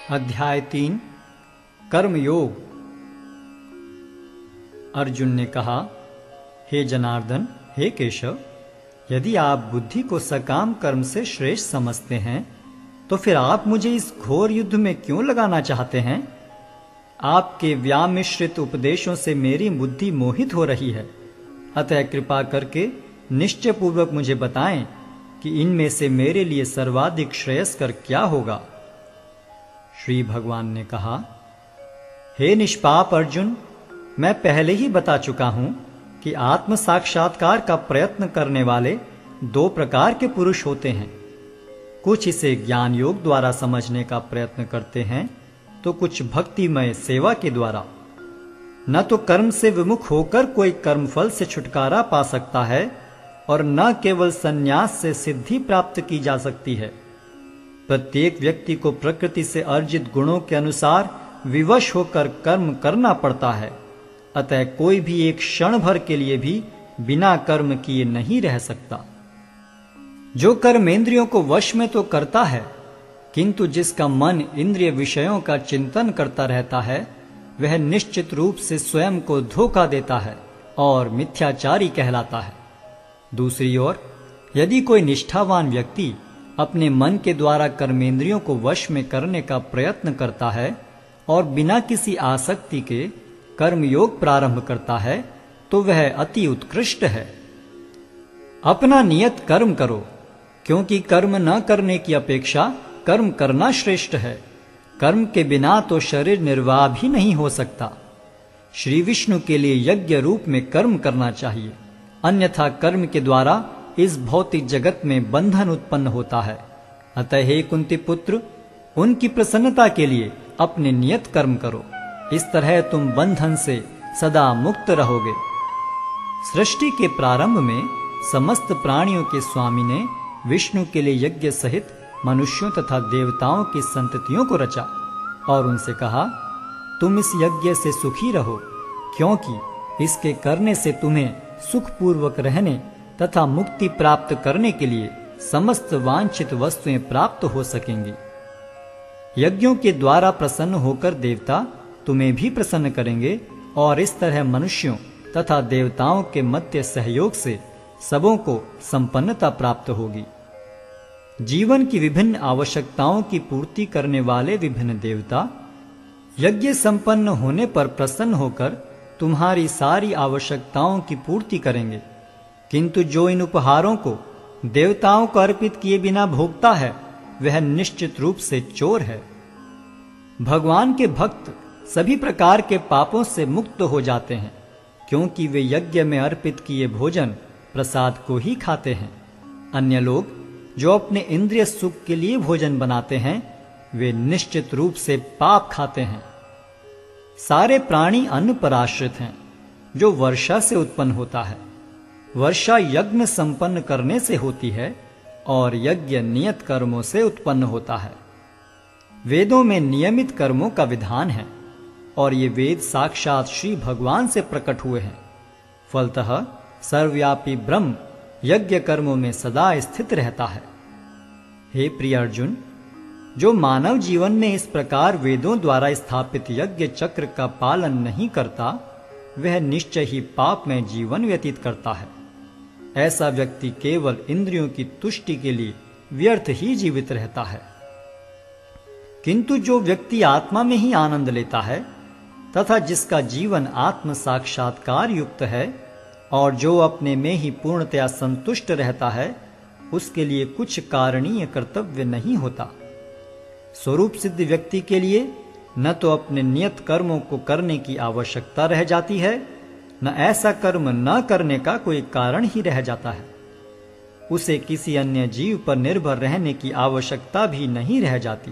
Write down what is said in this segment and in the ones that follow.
अध्याय 3 कर्मयोग। अर्जुन ने कहा, हे जनार्दन, हे केशव, यदि आप बुद्धि को सकाम कर्म से श्रेष्ठ समझते हैं तो फिर आप मुझे इस घोर युद्ध में क्यों लगाना चाहते हैं? आपके व्यामिश्रित उपदेशों से मेरी बुद्धि मोहित हो रही है, अतः कृपा करके निश्चय पूर्वक मुझे बताएं कि इनमें से मेरे लिए सर्वाधिक श्रेयस्कर क्या होगा। श्री भगवान ने कहा, हे निष्पाप अर्जुन, मैं पहले ही बता चुका हूं कि आत्म साक्षात्कार का प्रयत्न करने वाले दो प्रकार के पुरुष होते हैं। कुछ इसे ज्ञान योग द्वारा समझने का प्रयत्न करते हैं तो कुछ भक्तिमय सेवा के द्वारा। न तो कर्म से विमुख होकर कोई कर्मफल से छुटकारा पा सकता है और न केवल संन्यास से सिद्धि प्राप्त की जा सकती है। प्रत्येक व्यक्ति को प्रकृति से अर्जित गुणों के अनुसार विवश होकर कर्म करना पड़ता है, अतः कोई भी एक क्षण भर के लिए भी बिना कर्म किए नहीं रह सकता। जो कर्मेंद्रियों को वश में तो करता है, किंतु जिसका मन इंद्रिय विषयों का चिंतन करता रहता है, वह निश्चित रूप से स्वयं को धोखा देता है और मिथ्याचारी कहलाता है। दूसरी ओर यदि कोई निष्ठावान व्यक्ति अपने मन के द्वारा कर्मेंद्रियों को वश में करने का प्रयत्न करता है और बिना किसी आसक्ति के कर्मयोग प्रारंभ करता है तो वह अति उत्कृष्ट है। अपना नियत कर्म करो, क्योंकि कर्म न करने की अपेक्षा कर्म करना श्रेष्ठ है। कर्म के बिना तो शरीर निर्वाह भी नहीं हो सकता। श्री विष्णु के लिए यज्ञ रूप में कर्म करना चाहिए, अन्यथा कर्म के द्वारा इस भौतिक जगत में बंधन उत्पन्न होता है। अतः हे कुंती पुत्र, उनकी प्रसन्नता के लिए अपने नियत कर्म करो, इस तरह तुम बंधन से सदा मुक्त रहोगे। सृष्टि के प्रारंभ में समस्त प्राणियों के स्वामी ने विष्णु के लिए यज्ञ सहित मनुष्यों तथा देवताओं की संततियों को रचा और उनसे कहा, तुम इस यज्ञ से सुखी रहो, क्योंकि इसके करने से तुम्हें सुखपूर्वक रहने तथा मुक्ति प्राप्त करने के लिए समस्त वांछित वस्तुएं प्राप्त हो सकेंगी। यज्ञों के द्वारा प्रसन्न होकर देवता तुम्हें भी प्रसन्न करेंगे और इस तरह मनुष्यों तथा देवताओं के मध्य सहयोग से सबों को संपन्नता प्राप्त होगी। जीवन की विभिन्न आवश्यकताओं की पूर्ति करने वाले विभिन्न देवता यज्ञ संपन्न होने पर प्रसन्न होकर तुम्हारी सारी आवश्यकताओं की पूर्ति करेंगे, किंतु जो इन उपहारों को देवताओं को अर्पित किए बिना भोगता है वह निश्चित रूप से चोर है। भगवान के भक्त सभी प्रकार के पापों से मुक्त हो जाते हैं, क्योंकि वे यज्ञ में अर्पित किए भोजन प्रसाद को ही खाते हैं। अन्य लोग जो अपने इंद्रिय सुख के लिए भोजन बनाते हैं, वे निश्चित रूप से पाप खाते हैं। सारे प्राणी अन्न पर आश्रित हैं, जो वर्षा से उत्पन्न होता है। वर्षा यज्ञ संपन्न करने से होती है और यज्ञ नियत कर्मों से उत्पन्न होता है। वेदों में नियमित कर्मों का विधान है और ये वेद साक्षात श्री भगवान से प्रकट हुए हैं। फलतः सर्वव्यापी ब्रह्म यज्ञ कर्मों में सदा स्थित रहता है। हे प्रिय अर्जुन, जो मानव जीवन में इस प्रकार वेदों द्वारा स्थापित यज्ञ चक्र का पालन नहीं करता, वह निश्चय ही पाप में जीवन व्यतीत करता है। ऐसा व्यक्ति केवल इंद्रियों की तुष्टि के लिए व्यर्थ ही जीवित रहता है। किंतु जो व्यक्ति आत्मा में ही आनंद लेता है तथा जिसका जीवन आत्म साक्षात्कार युक्त है और जो अपने में ही पूर्णतया संतुष्ट रहता है, उसके लिए कुछ कारणीय कर्तव्य नहीं होता। स्वरूप सिद्ध व्यक्ति के लिए न तो अपने नियत कर्मों को करने की आवश्यकता रह जाती है, न ऐसा कर्म न करने का कोई कारण ही रह जाता है। उसे किसी अन्य जीव पर निर्भर रहने की आवश्यकता भी नहीं रह जाती।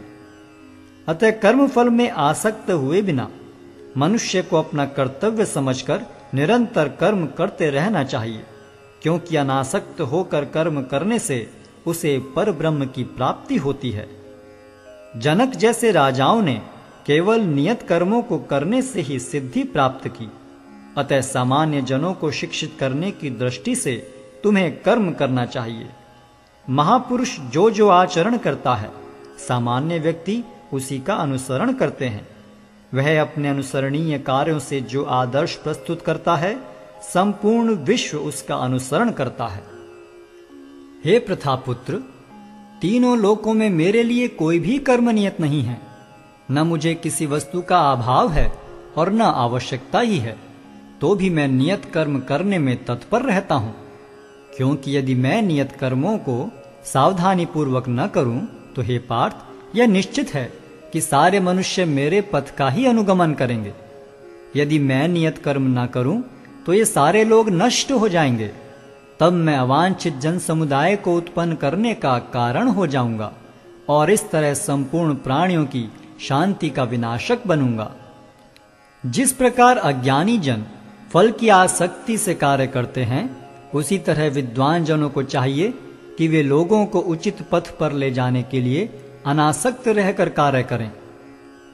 अतः कर्म फल में आसक्त हुए बिना मनुष्य को अपना कर्तव्य समझकर निरंतर कर्म करते रहना चाहिए, क्योंकि अनासक्त होकर कर्म करने से उसे परब्रह्म की प्राप्ति होती है। जनक जैसे राजाओं ने केवल नियत कर्मों को करने से ही सिद्धि प्राप्त की। अतः सामान्य जनों को शिक्षित करने की दृष्टि से तुम्हें कर्म करना चाहिए। महापुरुष जो जो आचरण करता है, सामान्य व्यक्ति उसी का अनुसरण करते हैं। वह अपने अनुसरणीय कार्यों से जो आदर्श प्रस्तुत करता है, संपूर्ण विश्व उसका अनुसरण करता है। हे प्रथापुत्र, तीनों लोकों में मेरे लिए कोई भी कर्म नियत नहीं है। न मुझे किसी वस्तु का अभाव है और न आवश्यकता ही है, तो भी मैं नियत कर्म करने में तत्पर रहता हूं। क्योंकि यदि मैं नियत कर्मों को सावधानी पूर्वक न करूं, तो हे पार्थ, यह निश्चित है कि सारे मनुष्य मेरे पथ का ही अनुगमन करेंगे। यदि मैं नियत कर्म न करूं, तो ये सारे लोग नष्ट हो जाएंगे। तब मैं अवांछित जन समुदाय को उत्पन्न करने का कारण हो जाऊंगा और इस तरह संपूर्ण प्राणियों की शांति का विनाशक बनूंगा। जिस प्रकार अज्ञानी जन फल की आसक्ति से कार्य करते हैं, उसी तरह विद्वान जनों को चाहिए कि वे लोगों को उचित पथ पर ले जाने के लिए अनासक्त रहकर कार्य करें।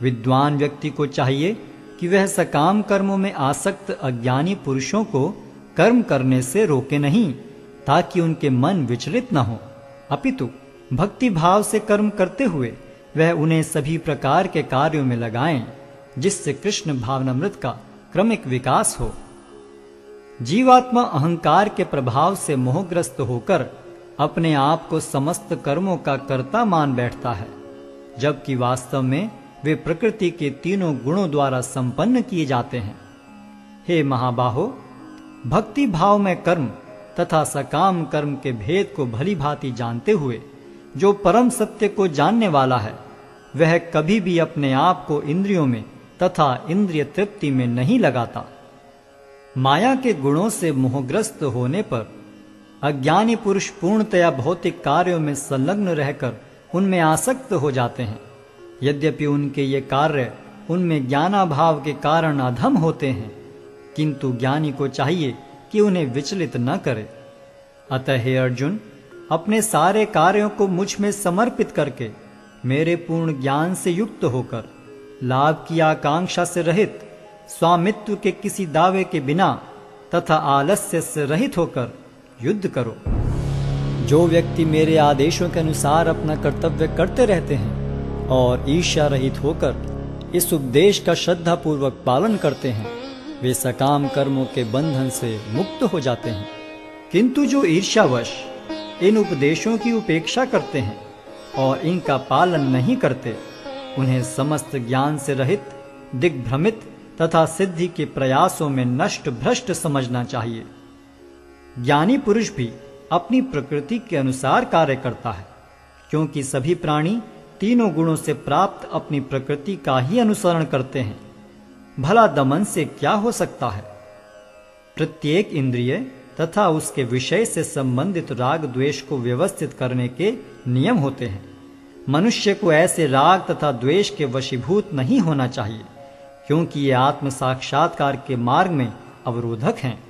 विद्वान व्यक्ति को चाहिए कि वह सकाम कर्मों में आसक्त अज्ञानी पुरुषों को कर्म करने से रोके नहीं, ताकि उनके मन विचलित न हो, अपितु भक्ति भाव से कर्म करते हुए वह उन्हें सभी प्रकार के कार्यों में लगाएं, जिससे कृष्ण भावनामृत का क्रमिक विकास हो। जीवात्मा अहंकार के प्रभाव से मोहग्रस्त होकर अपने आप को समस्त कर्मों का कर्ता मान बैठता है, जबकि वास्तव में वे प्रकृति के तीनों गुणों द्वारा संपन्न किए जाते हैं। हे महाबाहो, भक्ति भाव में कर्म तथा सकाम कर्म के भेद को भली भांति जानते हुए जो परम सत्य को जानने वाला है, वह कभी भी अपने आप को इंद्रियों में तथा इंद्रिय तृप्ति में नहीं लगाता। माया के गुणों से मोहग्रस्त होने पर अज्ञानी पुरुष पूर्णतया भौतिक कार्यों में संलग्न रहकर उनमें आसक्त हो जाते हैं। यद्यपि उनके ये कार्य उनमें ज्ञानाभाव के कारण अधम होते हैं, किंतु ज्ञानी को चाहिए कि उन्हें विचलित न करे। अतः हे अर्जुन, अपने सारे कार्यों को मुझ में समर्पित करके मेरे पूर्ण ज्ञान से युक्त होकर लाभ की आकांक्षा से रहित, स्वामित्व के किसी दावे के बिना तथा आलस्य से रहित होकर युद्ध करो। जो व्यक्ति मेरे आदेशों के अनुसार अपना कर्तव्य करते रहते हैं और ईर्ष्या रहित होकर इस उपदेश का श्रद्धा पूर्वक पालन करते हैं, वे सकाम कर्मों के बंधन से मुक्त हो जाते हैं। किंतु जो ईर्ष्यावश इन उपदेशों की उपेक्षा करते हैं और इनका पालन नहीं करते, उन्हें समस्त ज्ञान से रहित, दिग्भ्रमित तथा सिद्धि के प्रयासों में नष्ट भ्रष्ट समझना चाहिए। ज्ञानी पुरुष भी अपनी प्रकृति के अनुसार कार्य करता है, क्योंकि सभी प्राणी तीनों गुणों से प्राप्त अपनी प्रकृति का ही अनुसरण करते हैं। भला दमन से क्या हो सकता है? प्रत्येक इंद्रिय तथा उसके विषय से संबंधित राग द्वेष को व्यवस्थित करने के नियम होते हैं। मनुष्य को ऐसे राग तथा द्वेष के वशीभूत नहीं होना चाहिए, क्योंकि ये आत्म साक्षात्कार के मार्ग में अवरोधक हैं।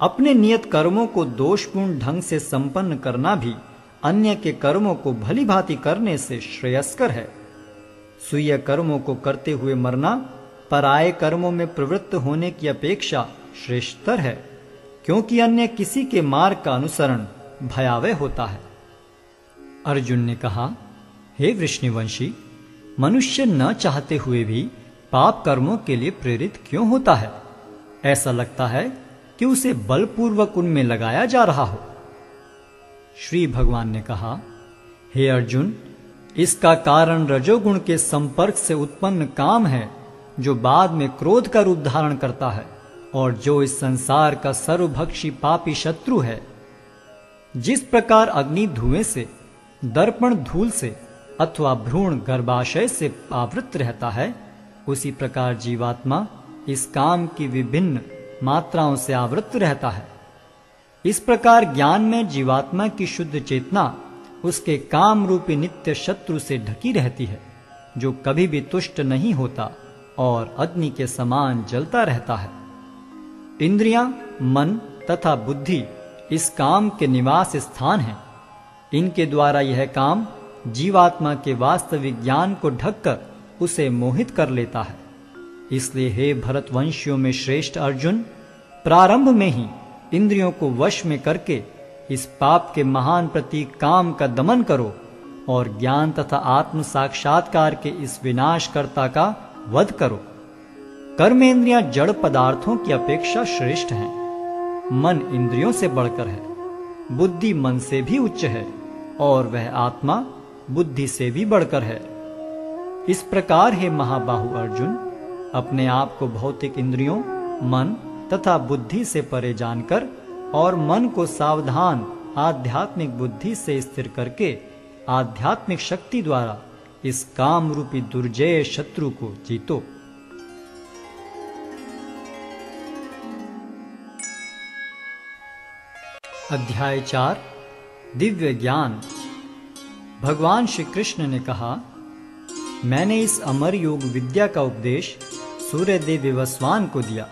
अपने नियत कर्मों को दोषपूर्ण ढंग से संपन्न करना भी अन्य के कर्मों को भली भांति करने से श्रेयस्कर है। स्वीय कर्मों को करते हुए मरना पराये कर्मों में प्रवृत्त होने की अपेक्षा श्रेष्ठतर है, क्योंकि अन्य किसी के मार्ग का अनुसरण भयावह होता है। अर्जुन ने कहा, हे वृष्णिवंशी, मनुष्य न चाहते हुए भी पाप कर्मों के लिए प्रेरित क्यों होता है? ऐसा लगता है कि उसे बलपूर्वक उनमें लगाया जा रहा हो। श्री भगवान ने कहा, हे अर्जुन, इसका कारण रजोगुण के संपर्क से उत्पन्न काम है, जो बाद में क्रोध का रूप धारण करता है और जो इस संसार का सर्वभक्षी पापी शत्रु है। जिस प्रकार अग्नि धुएं से, दर्पण धूल से अथवा भ्रूण गर्भाशय से आवृत रहता है, उसी प्रकार जीवात्मा इस काम की विभिन्न मात्राओं से आवृत रहता है। इस प्रकार ज्ञान में जीवात्मा की शुद्ध चेतना उसके काम रूपी नित्य शत्रु से ढकी रहती है, जो कभी भी तुष्ट नहीं होता और अग्नि के समान जलता रहता है। इंद्रियां, मन तथा बुद्धि इस काम के निवास स्थान हैं। इनके द्वारा यह काम जीवात्मा के वास्तविक ज्ञान को ढककर उसे मोहित कर लेता है। इसलिए हे भरतवंशियों में श्रेष्ठ अर्जुन, प्रारंभ में ही इंद्रियों को वश में करके इस पाप के महान प्रतीक काम का दमन करो और ज्ञान तथा आत्म साक्षात्कार के इस विनाशकर्ता का वध करो। कर्मेंद्रियां जड़ पदार्थों की अपेक्षा श्रेष्ठ हैं। मन इंद्रियों से बढ़कर है, बुद्धि मन से भी उच्च है, और वह आत्मा बुद्धि से भी बढ़कर है। इस प्रकार हे महाबाहु अर्जुन, अपने आप को भौतिक इंद्रियों, मन तथा बुद्धि से परे जानकर और मन को सावधान आध्यात्मिक बुद्धि से स्थिर करके आध्यात्मिक शक्ति द्वारा इस काम रूपी दुर्जय शत्रु को जीतो। अध्याय 4 दिव्य ज्ञान। भगवान श्री कृष्ण ने कहा, मैंने इस अमर योग विद्या का उपदेश सूर्यदेव विवस्वान को दिया,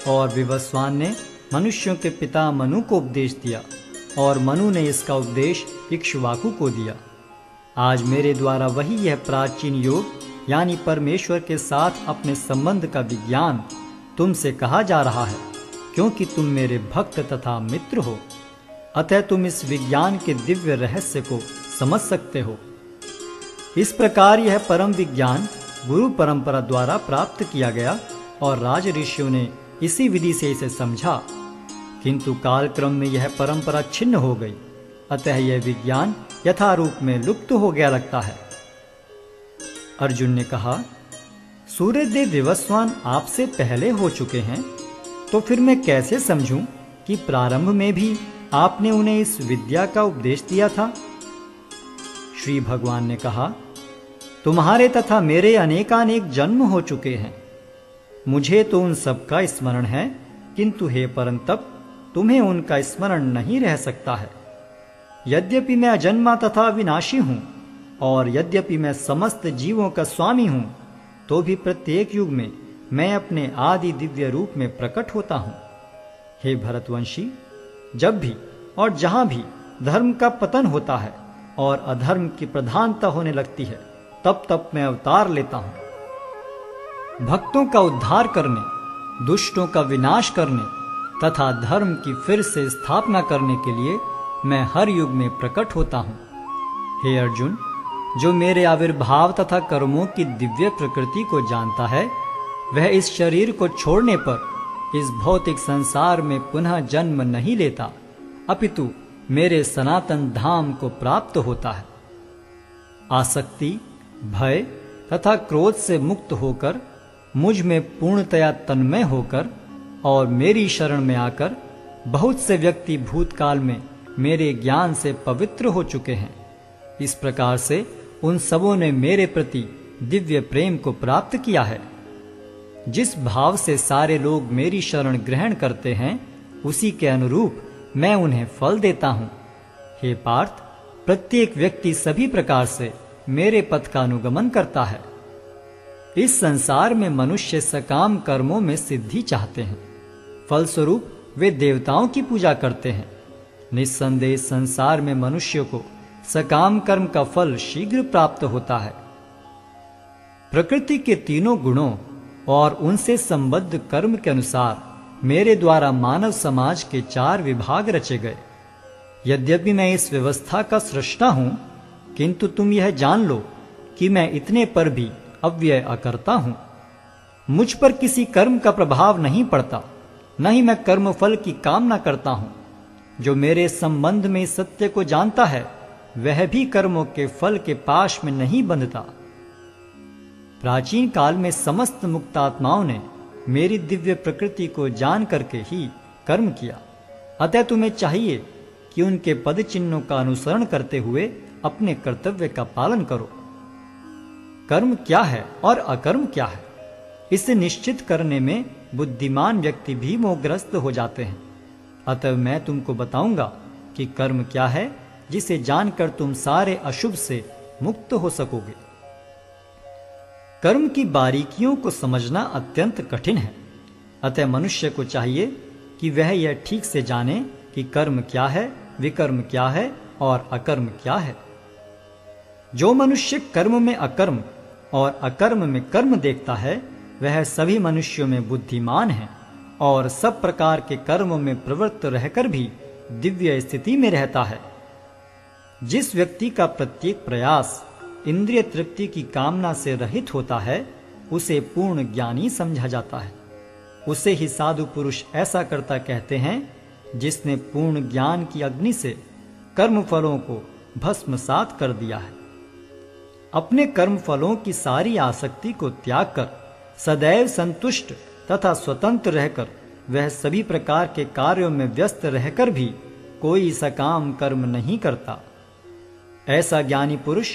और विवस्वान ने मनुष्यों के पिता मनु को उपदेश दिया, और मनु ने इसका उपदेश इक्ष्वाकु को दिया। आज मेरे द्वारा वही यह प्राचीन योग यानी परमेश्वर के साथ अपने संबंध का विज्ञान तुमसे कहा जा रहा है, क्योंकि तुम मेरे भक्त तथा मित्र हो। अतः तुम इस विज्ञान के दिव्य रहस्य को समझ सकते हो। इस प्रकार यह परम विज्ञान गुरु परंपरा द्वारा प्राप्त किया गया, और राज ऋषियों ने इसी विधि से इसे समझा, किंतु कालक्रम में यह परंपरा छिन्न हो गई। अतः यह विज्ञान यथारूप में लुप्त हो गया लगता है। अर्जुन ने कहा, सूर्यदेव विवस्वान आपसे पहले हो चुके हैं, तो फिर मैं कैसे समझूं कि प्रारंभ में भी आपने उन्हें इस विद्या का उपदेश दिया था? श्री भगवान ने कहा, तुम्हारे तथा मेरे अनेकानेक जन्म हो चुके हैं। मुझे तो उन सब का स्मरण है, किंतु हे परंतप, तुम्हें उनका स्मरण नहीं रह सकता है। यद्यपि मैं अजन्मा तथा अविनाशी हूं, और यद्यपि मैं समस्त जीवों का स्वामी हूं, तो भी प्रत्येक युग में मैं अपने आदि दिव्य रूप में प्रकट होता हूं। हे भरतवंशी, जब भी और जहां भी धर्म का पतन होता है और अधर्म की प्रधानता होने लगती है, तब तब मैं अवतार लेता हूं। भक्तों का उद्धार करने, दुष्टों का विनाश करने तथा धर्म की फिर से स्थापना करने के लिए मैं हर युग में प्रकट होता हूं। हे अर्जुन, जो मेरे आविर्भाव तथा कर्मों की दिव्य प्रकृति को जानता है, वह इस शरीर को छोड़ने पर इस भौतिक संसार में पुनः जन्म नहीं लेता, अपितु मेरे सनातन धाम को प्राप्त होता है। आसक्ति, भय तथा क्रोध से मुक्त होकर, मुझ में पूर्णतया तन्मय होकर और मेरी शरण में आकर बहुत से व्यक्ति भूतकाल में मेरे ज्ञान से पवित्र हो चुके हैं। इस प्रकार से उन सबों ने मेरे प्रति दिव्य प्रेम को प्राप्त किया है। जिस भाव से सारे लोग मेरी शरण ग्रहण करते हैं, उसी के अनुरूप मैं उन्हें फल देता हूं। हे पार्थ, प्रत्येक व्यक्ति सभी प्रकार से मेरे पथ का अनुगमन करता है। इस संसार में मनुष्य सकाम कर्मों में सिद्धि चाहते हैं, फलस्वरूप वे देवताओं की पूजा करते हैं। निस्संदेह संसार में मनुष्य को सकाम कर्म का फल शीघ्र प्राप्त होता है। प्रकृति के तीनों गुणों और उनसे संबद्ध कर्म के अनुसार मेरे द्वारा मानव समाज के 4 विभाग रचे गए। यद्यपि मैं इस व्यवस्था का सृष्टा हूं, किंतु तुम यह जान लो कि मैं इतने पर भी अव्यय अकर्ता हूं। मुझ पर किसी कर्म का प्रभाव नहीं पड़ता, न ही मैं कर्म फल की कामना करता हूं। जो मेरे संबंध में सत्य को जानता है, वह भी कर्मों के फल के पाश में नहीं बंधता। प्राचीन काल में समस्त मुक्तात्माओं ने मेरी दिव्य प्रकृति को जान करके ही कर्म किया। अतः तुम्हें चाहिए कि उनके पद चिन्हों का अनुसरण करते हुए अपने कर्तव्य का पालन करो। कर्म क्या है और अकर्म क्या है, इसे निश्चित करने में बुद्धिमान व्यक्ति भी मोहग्रस्त हो जाते हैं। अतः मैं तुमको बताऊंगा कि कर्म क्या है, जिसे जानकर तुम सारे अशुभ से मुक्त हो सकोगे। कर्म की बारीकियों को समझना अत्यंत कठिन है। अतः मनुष्य को चाहिए कि वह यह ठीक से जाने कि कर्म क्या है, विकर्म क्या है और अकर्म क्या है। जो मनुष्य कर्म में अकर्म और अकर्म में कर्म देखता है, वह सभी मनुष्यों में बुद्धिमान है और सब प्रकार के कर्मों में प्रवृत्त रहकर भी दिव्य स्थिति में रहता है। जिस व्यक्ति का प्रत्येक प्रयास इंद्रिय तृप्ति की कामना से रहित होता है उसे पूर्ण ज्ञानी समझा जाता है। उसे ही साधु पुरुष ऐसा करता कहते हैं जिसने पूर्ण ज्ञान की अग्नि से कर्म फलों को भस्मसात कर दिया है। अपने कर्म फलों की सारी आसक्ति को त्याग कर सदैव संतुष्ट तथा स्वतंत्र रहकर वह सभी प्रकार के कार्यों में व्यस्त रहकर भी कोई सकाम कर्म नहीं करता। ऐसा ज्ञानी पुरुष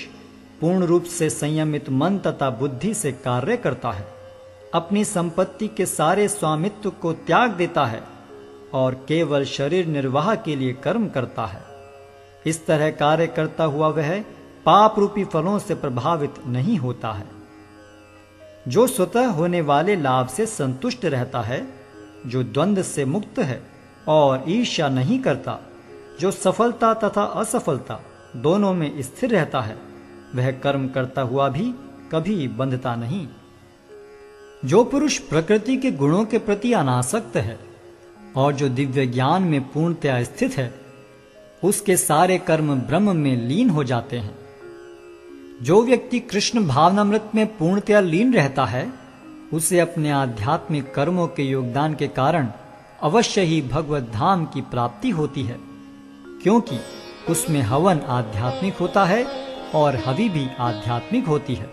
पूर्ण रूप से संयमित मन तथा बुद्धि से कार्य करता है, अपनी संपत्ति के सारे स्वामित्व को त्याग देता है और केवल शरीर निर्वाह के लिए कर्म करता है। इस तरह कार्य करता हुआ वह पाप रूपी फलों से प्रभावित नहीं होता है। जो स्वतः होने वाले लाभ से संतुष्ट रहता है, जो द्वंद्व से मुक्त है और ईर्ष्या नहीं करता, जो सफलता तथा असफलता दोनों में स्थिर रहता है, वह कर्म करता हुआ भी कभी बंधता नहीं। जो पुरुष प्रकृति के गुणों के प्रति अनासक्त है और जो दिव्य ज्ञान में पूर्णतया स्थित है, उसके सारे कर्म ब्रह्म में लीन हो जाते हैं। जो व्यक्ति कृष्ण भावनामृत में पूर्णतया लीन रहता है, उसे अपने आध्यात्मिक कर्मों के योगदान के कारण अवश्य ही भगवत धाम की प्राप्ति होती है, क्योंकि उसमें हवन आध्यात्मिक होता है और हवि भी आध्यात्मिक होती है।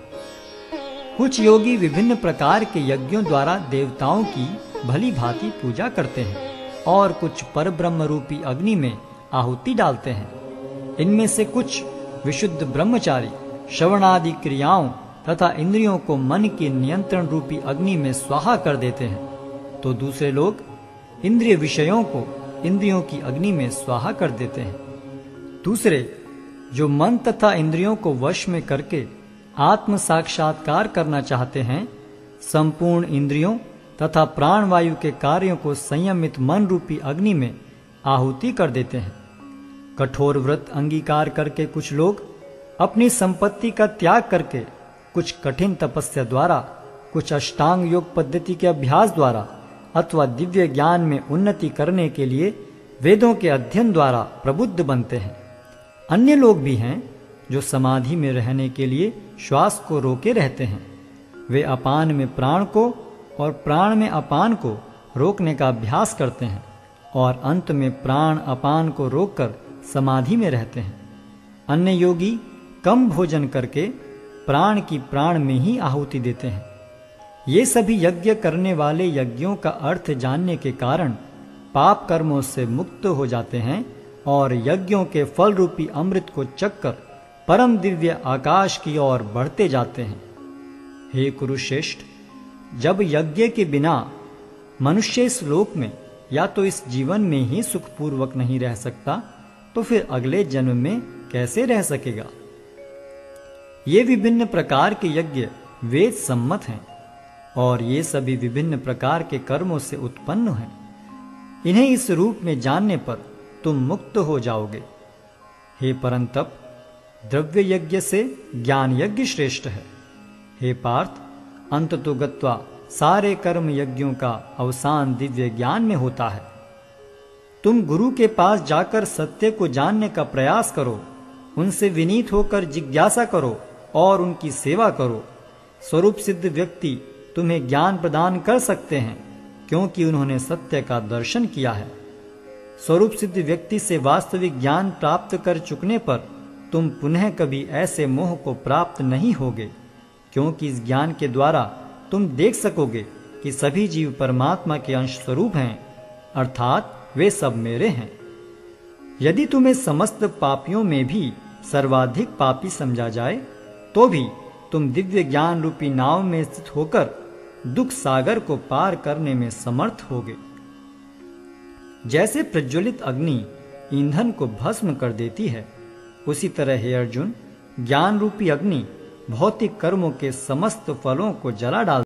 कुछ योगी विभिन्न प्रकार के यज्ञों द्वारा देवताओं की भली भांति पूजा करते हैं और कुछ परब्रह्म रूपी अग्नि में आहुति डालते हैं। इनमें से कुछ विशुद्ध ब्रह्मचारी श्रवणादि क्रियाओं तथा इंद्रियों को मन के नियंत्रण रूपी अग्नि में स्वाहा कर देते हैं, तो दूसरे लोग इंद्रिय विषयों को इंद्रियों की अग्नि में स्वाहा कर देते हैं। दूसरे जो मन तथा इंद्रियों को वश में करके आत्म साक्षात्कार करना चाहते हैं, संपूर्ण इंद्रियों तथा प्राणवायु के कार्यों को संयमित मन रूपी अग्नि में आहुति कर देते हैं। कठोर व्रत अंगीकार करके कुछ लोग अपनी संपत्ति का त्याग करके कुछ कठिन तपस्या द्वारा, कुछ अष्टांग योग पद्धति के अभ्यास द्वारा अथवा दिव्य ज्ञान में उन्नति करने के लिए वेदों के अध्ययन द्वारा प्रबुद्ध बनते हैं। अन्य लोग भी हैं जो समाधि में रहने के लिए श्वास को रोके रहते हैं। वे अपान में प्राण को और प्राण में अपान को रोकने का अभ्यास करते हैं और अंत में प्राण अपान को रोककर समाधि में रहते हैं। अन्य योगी कम भोजन करके प्राण की प्राण में ही आहुति देते हैं। ये सभी यज्ञ करने वाले यज्ञों का अर्थ जानने के कारण पाप कर्मों से मुक्त हो जाते हैं और यज्ञों के फल रूपी अमृत को चखकर परम दिव्य आकाश की ओर बढ़ते जाते हैं। हे कुरुश्रेष्ठ, जब यज्ञ के बिना मनुष्य इस लोक में या तो इस जीवन में ही सुखपूर्वक नहीं रह सकता, तो फिर अगले जन्म में कैसे रह सकेगा। ये विभिन्न प्रकार के यज्ञ वेद सम्मत हैं और ये सभी विभिन्न प्रकार के कर्मों से उत्पन्न हैं। इन्हें इस रूप में जानने पर तुम मुक्त हो जाओगे। हे परंतप, द्रव्य यज्ञ से ज्ञान यज्ञ श्रेष्ठ है। हे पार्थ, अंततो गत्वा सारे कर्म यज्ञों का अवसान दिव्य ज्ञान में होता है। तुम गुरु के पास जाकर सत्य को जानने का प्रयास करो, उनसे विनीत होकर जिज्ञासा करो और उनकी सेवा करो। स्वरूप सिद्ध व्यक्ति तुम्हें ज्ञान प्रदान कर सकते हैं, क्योंकि उन्होंने सत्य का दर्शन किया है। स्वरूप सिद्ध व्यक्ति से वास्तविक ज्ञान प्राप्त कर चुकने पर तुम पुनः कभी ऐसे मोह को प्राप्त नहीं होगे, क्योंकि इस ज्ञान के द्वारा तुम देख सकोगे कि सभी जीव परमात्मा के अंश स्वरूप हैं, अर्थात वे सब मेरे हैं। यदि तुम्हें समस्त पापियों में भी सर्वाधिक पापी समझा जाए, तो भी तुम दिव्य ज्ञान रूपी नाव में स्थित होकर दुख सागर को पार करने में समर्थ होगे। जैसे प्रज्वलित अग्नि ईंधन को भस्म कर देती है, उसी तरह हे अर्जुन, ज्ञान रूपी अग्नि भौतिक कर्मों के समस्त फलों को जला डाल